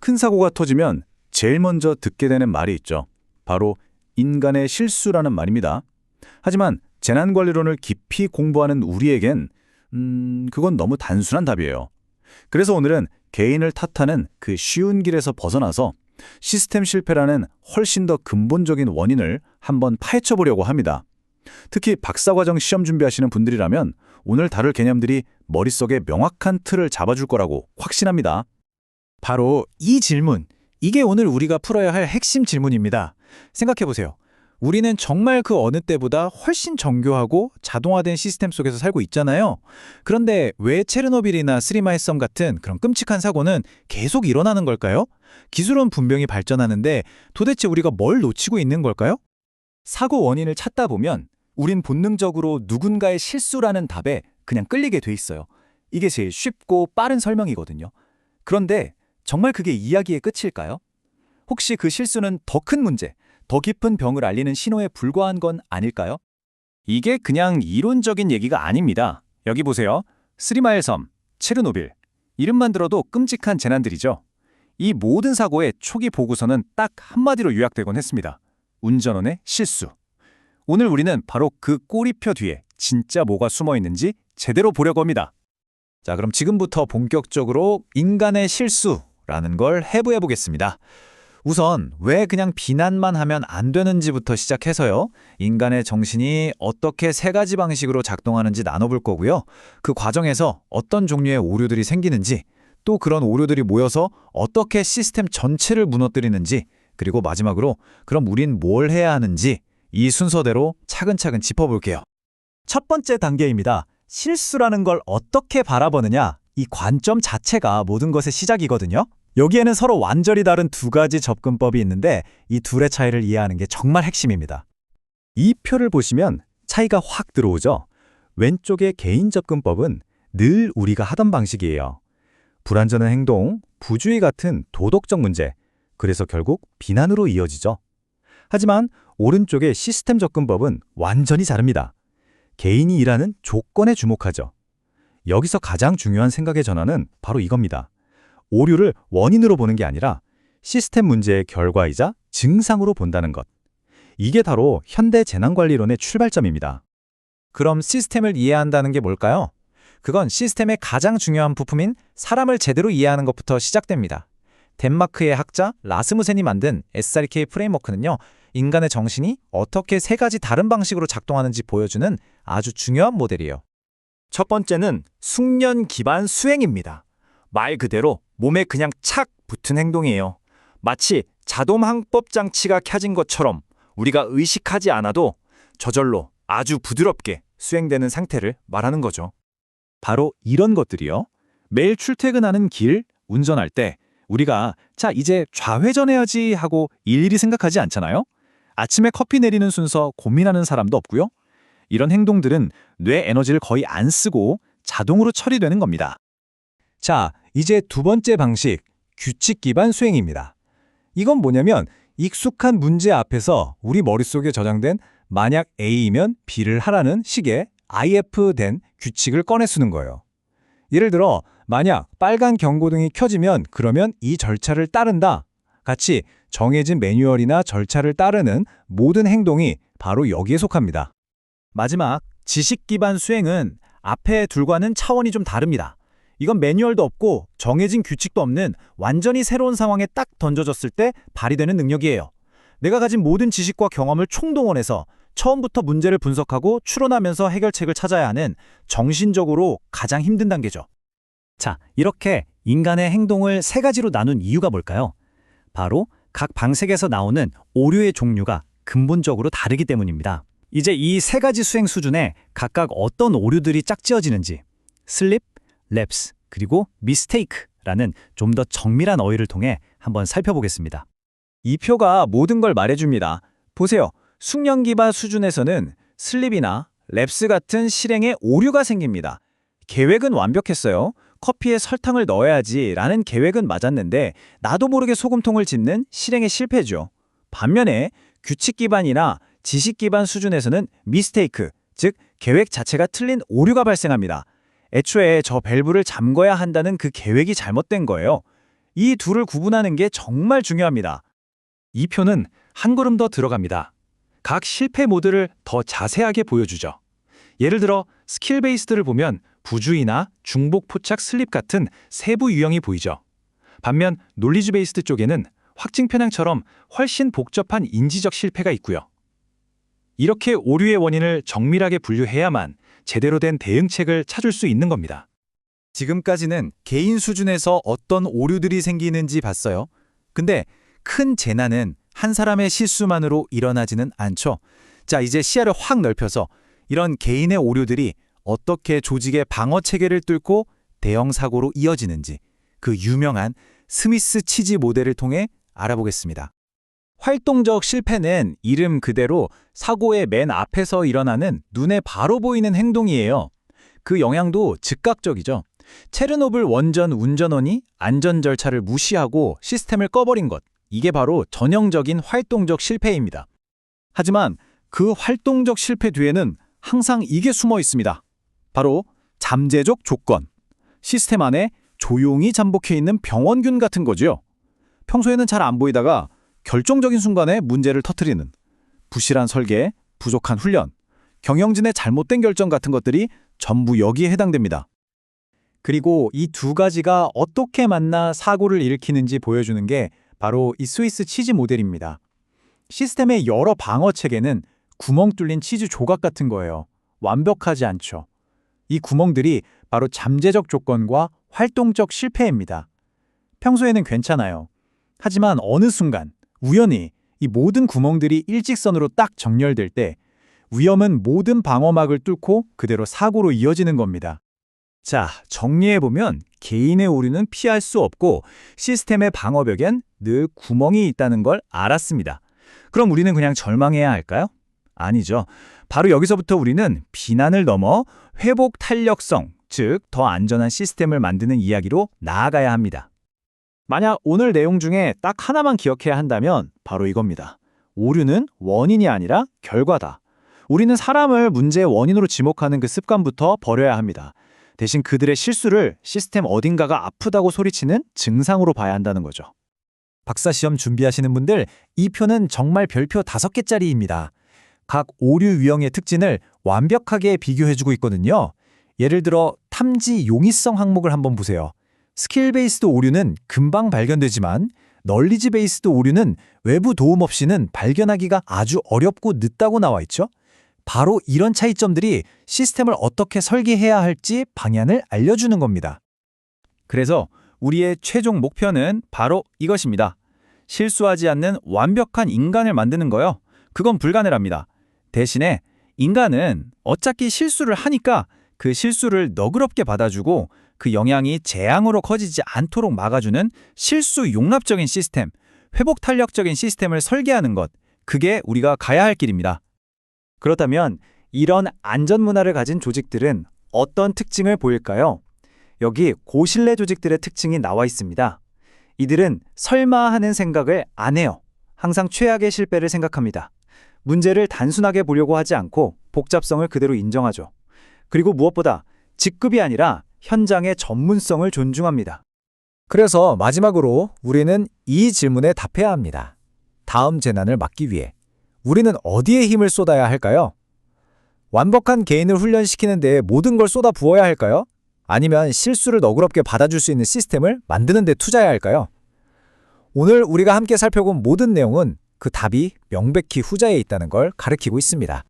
큰 사고가 터지면 제일 먼저 듣게 되는 말이 있죠. 바로 인간의 실수라는 말입니다. 하지만 재난관리론을 깊이 공부하는 우리에겐 그건 너무 단순한 답이에요. 그래서 오늘은 개인을 탓하는 그 쉬운 길에서 벗어나서 시스템 실패라는 훨씬 더 근본적인 원인을 한번 파헤쳐 보려고 합니다. 특히 박사과정 시험 준비하시는 분들이라면 오늘 다룰 개념들이 머릿속에 명확한 틀을 잡아줄 거라고 확신합니다. 바로 이 질문, 이게 오늘 우리가 풀어야 할 핵심 질문입니다. 생각해보세요. 우리는 정말 그 어느 때보다 훨씬 정교하고 자동화된 시스템 속에서 살고 있잖아요. 그런데 왜 체르노빌이나 스리마이섬 같은 그런 끔찍한 사고는 계속 일어나는 걸까요? 기술은 분명히 발전하는데 도대체 우리가 뭘 놓치고 있는 걸까요? 사고 원인을 찾다 보면 우린 본능적으로 누군가의 실수라는 답에 그냥 끌리게 돼 있어요. 이게 제일 쉽고 빠른 설명이거든요. 그런데 정말 그게 이야기의 끝일까요? 혹시 그 실수는 더 큰 문제, 더 깊은 병을 알리는 신호에 불과한 건 아닐까요? 이게 그냥 이론적인 얘기가 아닙니다. 여기 보세요. 스리마일 섬, 체르노빌. 이름만 들어도 끔찍한 재난들이죠. 이 모든 사고의 초기 보고서는 딱 한마디로 요약되곤 했습니다. 운전원의 실수. 오늘 우리는 바로 그 꼬리표 뒤에 진짜 뭐가 숨어 있는지 제대로 보려고 합니다. 자, 그럼 지금부터 본격적으로 인간의 실수라는 걸 해부해 보겠습니다. 우선 왜 그냥 비난만 하면 안 되는지부터 시작해서요. 인간의 정신이 어떻게 세 가지 방식으로 작동하는지 나눠볼 거고요. 그 과정에서 어떤 종류의 오류들이 생기는지, 또 그런 오류들이 모여서 어떻게 시스템 전체를 무너뜨리는지, 그리고 마지막으로 그럼 우린 뭘 해야 하는지 이 순서대로 차근차근 짚어볼게요. 첫 번째 단계입니다. 실수라는 걸 어떻게 바라보느냐, 이 관점 자체가 모든 것의 시작이거든요. 여기에는 서로 완전히 다른 두 가지 접근법이 있는데 이 둘의 차이를 이해하는 게 정말 핵심입니다. 이 표를 보시면 차이가 확 들어오죠. 왼쪽의 개인 접근법은 늘 우리가 하던 방식이에요. 불완전한 행동, 부주의 같은 도덕적 문제, 그래서 결국 비난으로 이어지죠. 하지만 오른쪽의 시스템 접근법은 완전히 다릅니다. 개인이 일하는 조건에 주목하죠. 여기서 가장 중요한 생각의 전환은 바로 이겁니다. 오류를 원인으로 보는 게 아니라 시스템 문제의 결과이자 증상으로 본다는 것. 이게 바로 현대 재난관리론의 출발점입니다. 그럼 시스템을 이해한다는 게 뭘까요? 그건 시스템의 가장 중요한 부품인 사람을 제대로 이해하는 것부터 시작됩니다. 덴마크의 학자 라스무센이 만든 SRK 프레임워크는요, 인간의 정신이 어떻게 세 가지 다른 방식으로 작동하는지 보여주는 아주 중요한 모델이에요. 첫 번째는 숙련 기반 수행입니다. 말 그대로 몸에 그냥 착 붙은 행동이에요. 마치 자동 항법 장치가 켜진 것처럼 우리가 의식하지 않아도 저절로 아주 부드럽게 수행되는 상태를 말하는 거죠. 바로 이런 것들이요. 매일 출퇴근하는 길, 운전할 때 우리가 자 이제 좌회전해야지 하고 일일이 생각하지 않잖아요. 아침에 커피 내리는 순서 고민하는 사람도 없고요. 이런 행동들은 뇌 에너지를 거의 안 쓰고 자동으로 처리되는 겁니다. 자, 이제 두 번째 방식, 규칙 기반 수행입니다. 이건 뭐냐면 익숙한 문제 앞에서 우리 머릿속에 저장된 만약 A이면 B를 하라는 식의 IF된 규칙을 꺼내 쓰는 거예요. 예를 들어 만약 빨간 경고등이 켜지면 그러면 이 절차를 따른다. 같이 정해진 매뉴얼이나 절차를 따르는 모든 행동이 바로 여기에 속합니다. 마지막, 지식 기반 수행은 앞에 둘과는 차원이 좀 다릅니다. 이건 매뉴얼도 없고 정해진 규칙도 없는 완전히 새로운 상황에 딱 던져졌을 때 발휘되는 능력이에요. 내가 가진 모든 지식과 경험을 총동원해서 처음부터 문제를 분석하고 추론하면서 해결책을 찾아야 하는 정신적으로 가장 힘든 단계죠. 자, 이렇게 인간의 행동을 세 가지로 나눈 이유가 뭘까요? 바로 각 방식에서 나오는 오류의 종류가 근본적으로 다르기 때문입니다. 이제 이 세 가지 수행 수준에 각각 어떤 오류들이 짝지어지는지 슬립, 랩스, 그리고 미스테이크라는 좀 더 정밀한 어휘를 통해 한번 살펴보겠습니다. 이 표가 모든 걸 말해줍니다. 보세요. 숙련 기반 수준에서는 슬립이나 랩스 같은 실행에 오류가 생깁니다. 계획은 완벽했어요. 커피에 설탕을 넣어야지 라는 계획은 맞았는데 나도 모르게 소금통을 짚는 실행의 실패죠. 반면에 규칙 기반이나 지식 기반 수준에서는 미스테이크, 즉 계획 자체가 틀린 오류가 발생합니다. 애초에 저 밸브를 잠궈야 한다는 그 계획이 잘못된 거예요. 이 둘을 구분하는 게 정말 중요합니다. 이 표는 한 걸음 더 들어갑니다. 각 실패 모드를 더 자세하게 보여주죠. 예를 들어 스킬 베이스드를 보면 부주의나 중복 포착 슬립 같은 세부 유형이 보이죠. 반면 놀리지 베이스드 쪽에는 확증 편향처럼 훨씬 복잡한 인지적 실패가 있고요. 이렇게 오류의 원인을 정밀하게 분류해야만 제대로 된 대응책을 찾을 수 있는 겁니다. 지금까지는 개인 수준에서 어떤 오류들이 생기는지 봤어요. 근데 큰 재난은 한 사람의 실수만으로 일어나지는 않죠. 자, 이제 시야를 확 넓혀서 이런 개인의 오류들이 어떻게 조직의 방어 체계를 뚫고 대형 사고로 이어지는지 그 유명한 스미스 치지 모델을 통해 알아보겠습니다. 활동적 실패는 이름 그대로 사고의 맨 앞에서 일어나는 눈에 바로 보이는 행동이에요. 그 영향도 즉각적이죠. 체르노빌 원전 운전원이 안전 절차를 무시하고 시스템을 꺼버린 것. 이게 바로 전형적인 활동적 실패입니다. 하지만 그 활동적 실패 뒤에는 항상 이게 숨어 있습니다. 바로 잠재적 조건. 시스템 안에 조용히 잠복해 있는 병원균 같은 거죠. 평소에는 잘 안 보이다가 결정적인 순간에 문제를 터뜨리는 부실한 설계, 부족한 훈련, 경영진의 잘못된 결정 같은 것들이 전부 여기에 해당됩니다. 그리고 이 두 가지가 어떻게 만나 사고를 일으키는지 보여주는 게 바로 이 스위스 치즈 모델입니다. 시스템의 여러 방어 체계는 구멍 뚫린 치즈 조각 같은 거예요. 완벽하지 않죠. 이 구멍들이 바로 잠재적 조건과 활동적 실패입니다. 평소에는 괜찮아요. 하지만 어느 순간 우연히 이 모든 구멍들이 일직선으로 딱 정렬될 때 위험은 모든 방어막을 뚫고 그대로 사고로 이어지는 겁니다. 자, 정리해보면 개인의 오류는 피할 수 없고 시스템의 방어벽엔 늘 구멍이 있다는 걸 알았습니다. 그럼 우리는 그냥 절망해야 할까요? 아니죠. 바로 여기서부터 우리는 비난을 넘어 회복 탄력성, 즉 더 안전한 시스템을 만드는 이야기로 나아가야 합니다. 만약 오늘 내용 중에 딱 하나만 기억해야 한다면 바로 이겁니다. 오류는 원인이 아니라 결과다. 우리는 사람을 문제의 원인으로 지목하는 그 습관부터 버려야 합니다. 대신 그들의 실수를 시스템 어딘가가 아프다고 소리치는 증상으로 봐야 한다는 거죠. 박사시험 준비하시는 분들, 이 표는 정말 별표 5개짜리입니다. 각 오류 유형의 특징을 완벽하게 비교해주고 있거든요. 예를 들어 탐지 용이성 항목을 한번 보세요. 스킬 베이스드 오류는 금방 발견되지만 널리지 베이스드 오류는 외부 도움 없이는 발견하기가 아주 어렵고 늦다고 나와 있죠. 바로 이런 차이점들이 시스템을 어떻게 설계해야 할지 방향을 알려주는 겁니다. 그래서 우리의 최종 목표는 바로 이것입니다. 실수하지 않는 완벽한 인간을 만드는 거요. 그건 불가능합니다. 대신에 인간은 어차피 실수를 하니까 그 실수를 너그럽게 받아주고 그 영향이 재앙으로 커지지 않도록 막아주는 실수 용납적인 시스템, 회복 탄력적인 시스템을 설계하는 것, 그게 우리가 가야 할 길입니다. 그렇다면 이런 안전 문화를 가진 조직들은 어떤 특징을 보일까요? 여기 고신뢰 조직들의 특징이 나와 있습니다. 이들은 설마 하는 생각을 안 해요. 항상 최악의 실패를 생각합니다. 문제를 단순하게 보려고 하지 않고 복잡성을 그대로 인정하죠. 그리고 무엇보다 직급이 아니라 현장의 전문성을 존중합니다. 그래서 마지막으로 우리는 이 질문에 답해야 합니다. 다음 재난을 막기 위해 우리는 어디에 힘을 쏟아야 할까요? 완벽한 개인을 훈련시키는 데에 모든 걸 쏟아 부어야 할까요? 아니면 실수를 너그럽게 받아줄 수 있는 시스템을 만드는 데 투자해야 할까요? 오늘 우리가 함께 살펴본 모든 내용은 그 답이 명백히 후자에 있다는 걸 가리키고 있습니다.